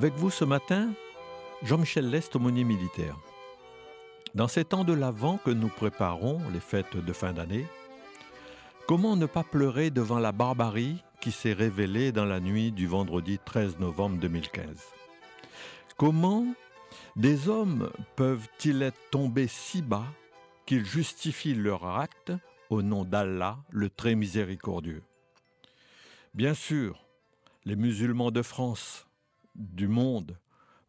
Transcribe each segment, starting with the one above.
Avec vous ce matin, Jean-Michel Lest, aumônier militaire. Dans ces temps de l'Avent que nous préparons, les fêtes de fin d'année, comment ne pas pleurer devant la barbarie qui s'est révélée dans la nuit du vendredi 13 novembre 2015 ? Comment des hommes peuvent-ils être tombés si bas qu'ils justifient leur acte au nom d'Allah, le très miséricordieux ? Bien sûr, les musulmans de France, du monde,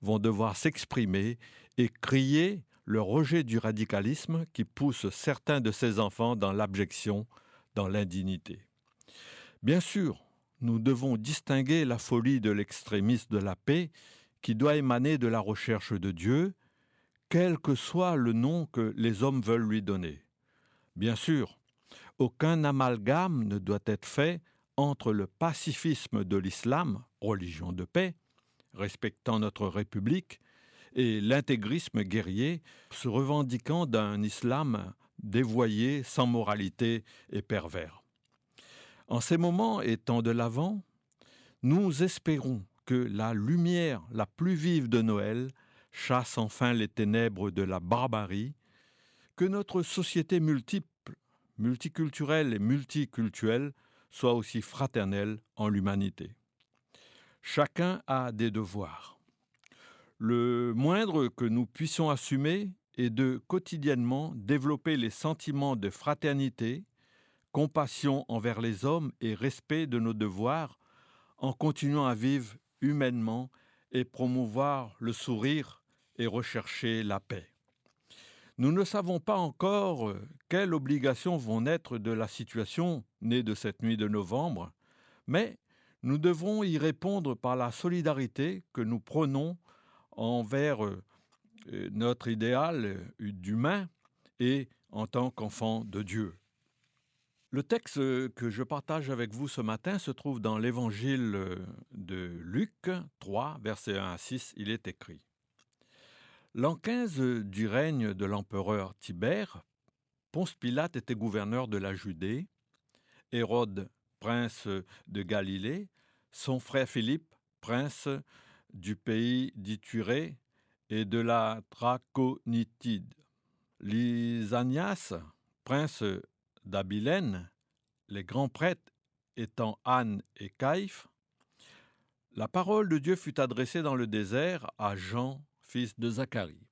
vont devoir s'exprimer et crier le rejet du radicalisme qui pousse certains de ces enfants dans l'abjection, dans l'indignité. Bien sûr, nous devons distinguer la folie de l'extrémisme de la paix qui doit émaner de la recherche de Dieu, quel que soit le nom que les hommes veulent lui donner. Bien sûr, aucun amalgame ne doit être fait entre le pacifisme de l'islam, religion de paix, respectant notre République, et l'intégrisme guerrier, se revendiquant d'un islam dévoyé, sans moralité et pervers. En ces moments et temps de l'Avent, nous espérons que la lumière la plus vive de Noël chasse enfin les ténèbres de la barbarie, que notre société multiple, multiculturelle et multicultuelle soit aussi fraternelle en l'humanité. Chacun a des devoirs. Le moindre que nous puissions assumer est de quotidiennement développer les sentiments de fraternité, compassion envers les hommes et respect de nos devoirs en continuant à vivre humainement et promouvoir le sourire et rechercher la paix. Nous ne savons pas encore quelles obligations vont naître de la situation née de cette nuit de novembre, mais nous devrons y répondre par la solidarité que nous prônons envers notre idéal d'humain et en tant qu'enfant de Dieu. Le texte que je partage avec vous ce matin se trouve dans l'évangile de Luc 3, versets 1 à 6. Il est écrit : L'an 15 du règne de l'empereur Tibère, Ponce Pilate était gouverneur de la Judée, Hérode, prince de Galilée, son frère Philippe, prince du pays d'Ithurée et de la Draconitide, Lysanias, prince d'Abilène, les grands prêtres étant Anne et Caïphe. La parole de Dieu fut adressée dans le désert à Jean, fils de Zacharie.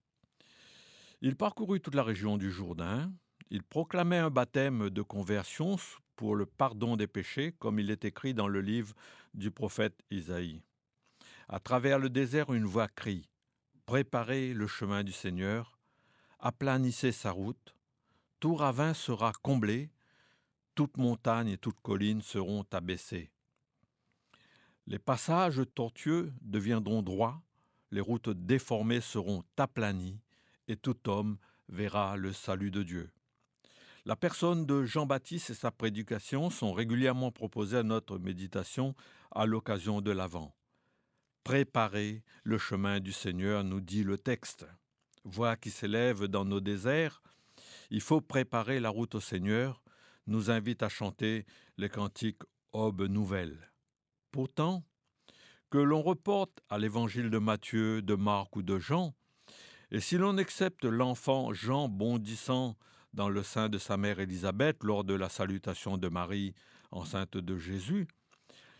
Il parcourut toute la région du Jourdain. Il proclamait un baptême de conversion pour le pardon des péchés, comme il est écrit dans le livre du prophète Isaïe. À travers le désert, une voix crie : Préparez le chemin du Seigneur, aplanissez sa route, tout ravin sera comblé, toute montagne et toute colline seront abaissées. Les passages tortueux deviendront droits, les routes déformées seront aplanies, et tout homme verra le salut de Dieu. La personne de Jean-Baptiste et sa prédication sont régulièrement proposées à notre méditation à l'occasion de l'Avent. Préparez le chemin du Seigneur, nous dit le texte. Voix qui s'élève dans nos déserts, il faut préparer la route au Seigneur, nous invite à chanter les cantiques Aube nouvelle. Pourtant, que l'on reporte à l'évangile de Matthieu, de Marc ou de Jean, et si l'on accepte l'enfant Jean bondissant dans le sein de sa mère Élisabeth lors de la salutation de Marie, enceinte de Jésus,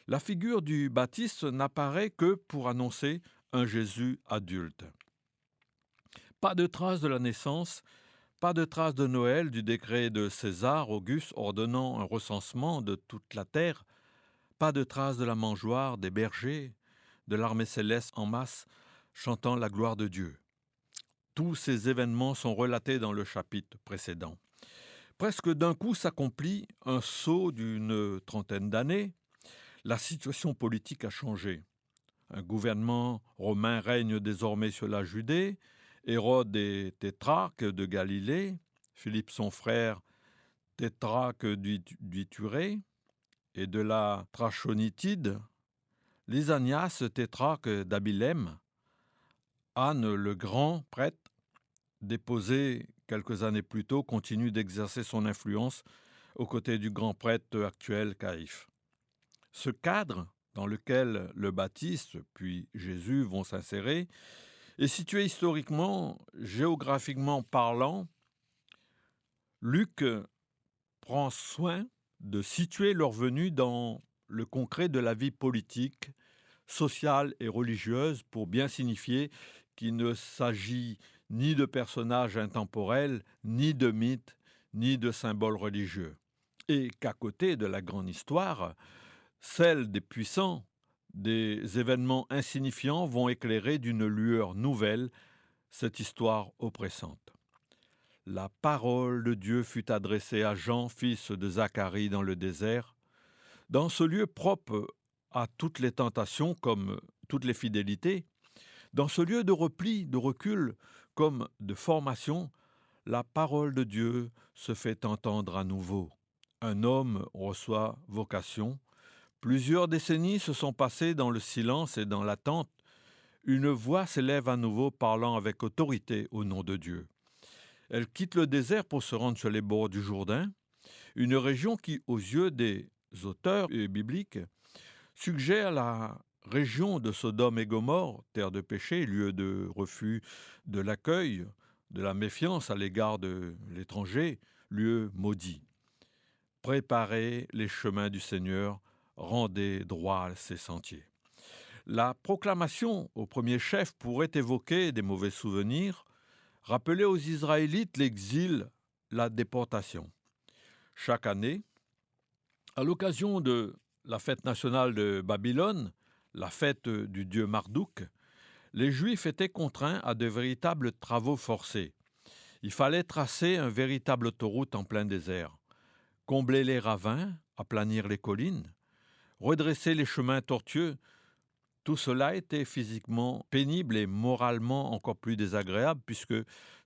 la figure du Baptiste n'apparaît que pour annoncer un Jésus adulte. Pas de trace de la naissance, pas de trace de Noël, du décret de César Auguste ordonnant un recensement de toute la terre, pas de trace de la mangeoire, des bergers, de l'armée céleste en masse chantant la gloire de Dieu. Tous ces événements sont relatés dans le chapitre précédent. Presque d'un coup s'accomplit un saut d'une trentaine d'années. La situation politique a changé. Un gouvernement romain règne désormais sur la Judée. Hérode est tétrarque de Galilée. Philippe, son frère, tétrarque d'Ithurée et de la Trachonitide. Lysanias, tétrarque d'Abilène. Anne, le grand prêtre, déposé quelques années plus tôt, continue d'exercer son influence aux côtés du grand prêtre actuel Caïphe. Ce cadre dans lequel le Baptiste puis Jésus vont s'insérer, est situé historiquement, géographiquement parlant. Luc prend soin de situer leur venue dans le concret de la vie politique, sociale et religieuse pour bien signifier qu'il ne s'agit ni de personnages intemporels, ni de mythes, ni de symboles religieux. Et qu'à côté de la grande histoire, celle des puissants, des événements insignifiants vont éclairer d'une lueur nouvelle cette histoire oppressante. La parole de Dieu fut adressée à Jean, fils de Zacharie, dans le désert, dans ce lieu propre à toutes les tentations comme toutes les fidélités, dans ce lieu de repli, de recul comme de formation, la parole de Dieu se fait entendre à nouveau. Un homme reçoit vocation. Plusieurs décennies se sont passées dans le silence et dans l'attente. Une voix s'élève à nouveau parlant avec autorité au nom de Dieu. Elle quitte le désert pour se rendre sur les bords du Jourdain, une région qui, aux yeux des auteurs bibliques, suggère la région de Sodome et Gomorrhe, terre de péché, lieu de refus de l'accueil, de la méfiance à l'égard de l'étranger, lieu maudit. Préparez les chemins du Seigneur, rendez droit ses sentiers. La proclamation au premier chef pourrait évoquer des mauvais souvenirs, rappeler aux Israélites l'exil, la déportation. Chaque année, à l'occasion de la fête nationale de Babylone, la fête du dieu Marduk, les Juifs étaient contraints à de véritables travaux forcés. Il fallait tracer un véritable autoroute en plein désert, combler les ravins, aplanir les collines, redresser les chemins tortueux. Tout cela était physiquement pénible et moralement encore plus désagréable puisque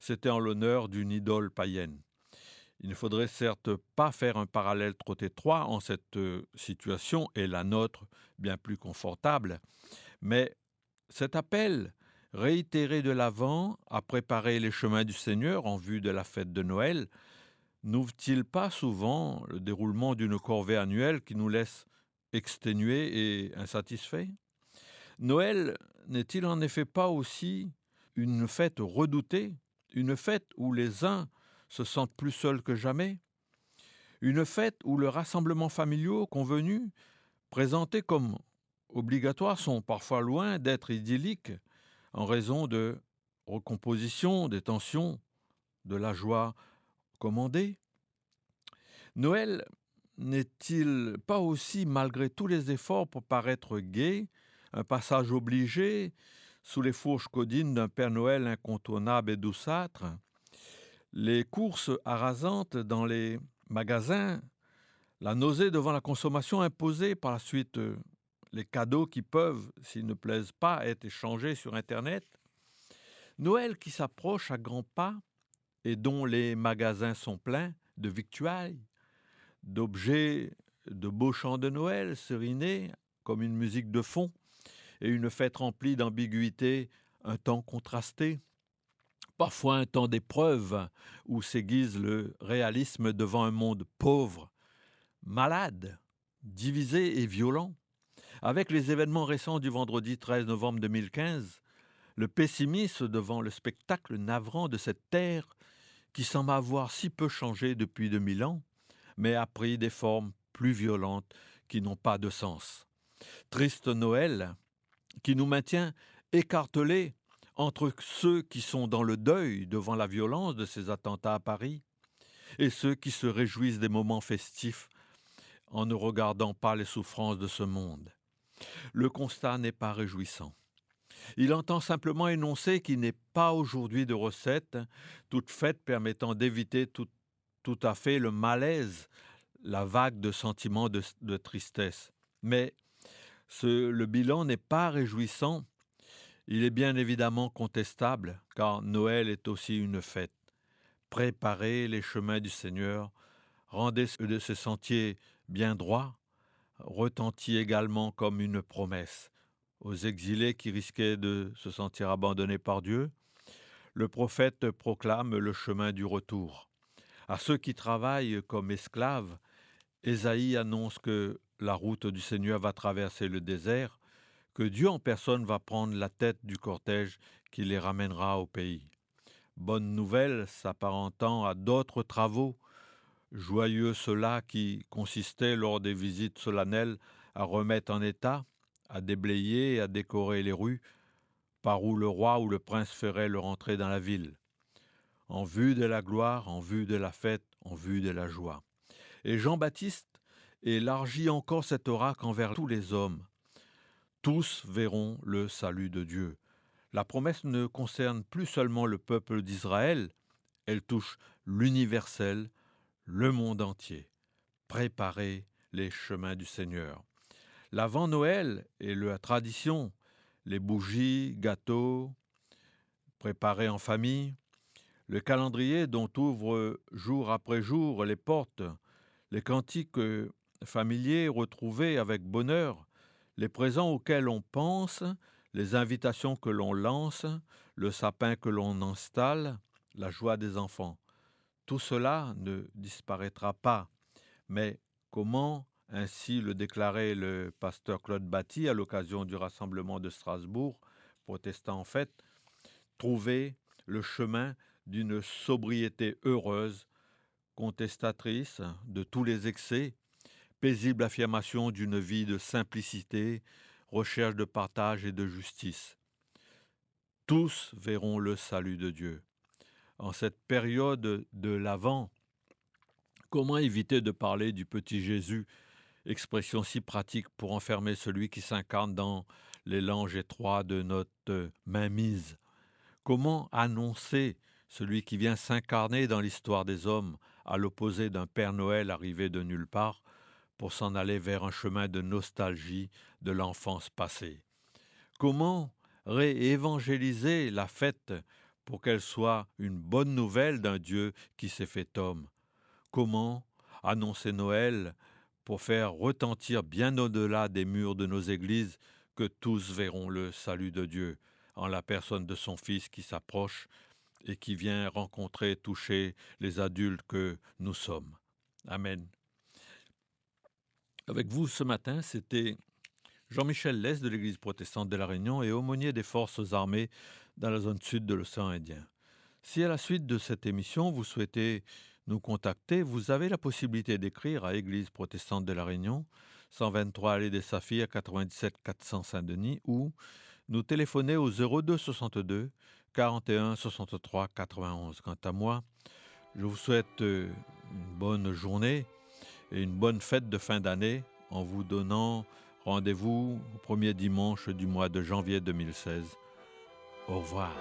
c'était en l'honneur d'une idole païenne. Il ne faudrait certes pas faire un parallèle trop étroit en cette situation et la nôtre bien plus confortable, mais cet appel réitéré de l'Avent à préparer les chemins du Seigneur en vue de la fête de Noël n'ouvre-t-il pas souvent le déroulement d'une corvée annuelle qui nous laisse exténués et insatisfaits ? Noël n'est-il en effet pas aussi une fête redoutée, une fête où les uns se sentent plus seuls que jamais, une fête où le rassemblement familial convenu, présenté comme obligatoire, sont parfois loin d'être idylliques en raison de recomposition des tensions, de la joie commandée. Noël n'est-il pas aussi, malgré tous les efforts pour paraître gai, un passage obligé sous les fourches codines d'un Père Noël incontournable et douceâtre? Les courses harasantes dans les magasins, la nausée devant la consommation imposée, par la suite les cadeaux qui peuvent, s'ils ne plaisent pas, être échangés sur Internet. Noël qui s'approche à grands pas et dont les magasins sont pleins de victuailles, d'objets, de beaux chants de Noël serinés comme une musique de fond et une fête remplie d'ambiguïté, un temps contrasté. Parfois un temps d'épreuve où s'aiguise le réalisme devant un monde pauvre, malade, divisé et violent. Avec les événements récents du vendredi 13 novembre 2015, le pessimisme devant le spectacle navrant de cette terre qui semble avoir si peu changé depuis 2000 ans, mais a pris des formes plus violentes qui n'ont pas de sens. Triste Noël qui nous maintient écartelés entre ceux qui sont dans le deuil devant la violence de ces attentats à Paris et ceux qui se réjouissent des moments festifs en ne regardant pas les souffrances de ce monde. Le constat n'est pas réjouissant. Il entend simplement énoncer qu'il n'est pas aujourd'hui de recette, toute faite permettant d'éviter tout à fait le malaise, la vague de sentiments de tristesse. Mais le bilan n'est pas réjouissant. Il est bien évidemment contestable, car Noël est aussi une fête. Préparez les chemins du Seigneur, rendez de ses sentiers bien droits, retentit également comme une promesse. Aux exilés qui risquaient de se sentir abandonnés par Dieu, le prophète proclame le chemin du retour. À ceux qui travaillent comme esclaves, Ésaïe annonce que la route du Seigneur va traverser le désert, que Dieu en personne va prendre la tête du cortège qui les ramènera au pays. Bonne nouvelle s'apparentant à d'autres travaux, joyeux ceux-là qui consistaient lors des visites solennelles à remettre en état, à déblayer et à décorer les rues, par où le roi ou le prince ferait leur entrée dans la ville, en vue de la gloire, en vue de la fête, en vue de la joie. Et Jean-Baptiste élargit encore cet oracle envers tous les hommes. Tous verront le salut de Dieu. La promesse ne concerne plus seulement le peuple d'Israël, elle touche l'universel, le monde entier. Préparez les chemins du Seigneur. L'avant-Noël et la tradition, les bougies, gâteaux, préparés en famille, le calendrier dont ouvre jour après jour les portes, les cantiques familiers retrouvés avec bonheur, les présents auxquels on pense, les invitations que l'on lance, le sapin que l'on installe, la joie des enfants. Tout cela ne disparaîtra pas. Mais comment, ainsi le déclarait le pasteur Claude Batty à l'occasion du rassemblement de Strasbourg, protestant en fait, trouver le chemin d'une sobriété heureuse, contestatrice de tous les excès, paisible affirmation d'une vie de simplicité, recherche de partage et de justice. Tous verront le salut de Dieu. En cette période de l'Avent, comment éviter de parler du petit Jésus, expression si pratique pour enfermer celui qui s'incarne dans les langes étroits de notre mainmise? Comment annoncer celui qui vient s'incarner dans l'histoire des hommes, à l'opposé d'un Père Noël arrivé de nulle part, pour s'en aller vers un chemin de nostalgie de l'enfance passée? Comment réévangéliser la fête pour qu'elle soit une bonne nouvelle d'un Dieu qui s'est fait homme? Comment annoncer Noël pour faire retentir bien au-delà des murs de nos églises que tous verront le salut de Dieu en la personne de son Fils qui s'approche et qui vient rencontrer et toucher les adultes que nous sommes. Amen. Avec vous ce matin, c'était Jean-Michel Lès de l'Église protestante de La Réunion et aumônier des forces armées dans la zone sud de l'océan Indien. Si à la suite de cette émission, vous souhaitez nous contacter, vous avez la possibilité d'écrire à Église protestante de La Réunion, 123 allée des Saphirs, 97 400 Saint-Denis, ou nous téléphoner au 02 62 41 63 91. Quant à moi, je vous souhaite une bonne journée et une bonne fête de fin d'année en vous donnant rendez-vous au premier dimanche du mois de janvier 2016. Au revoir.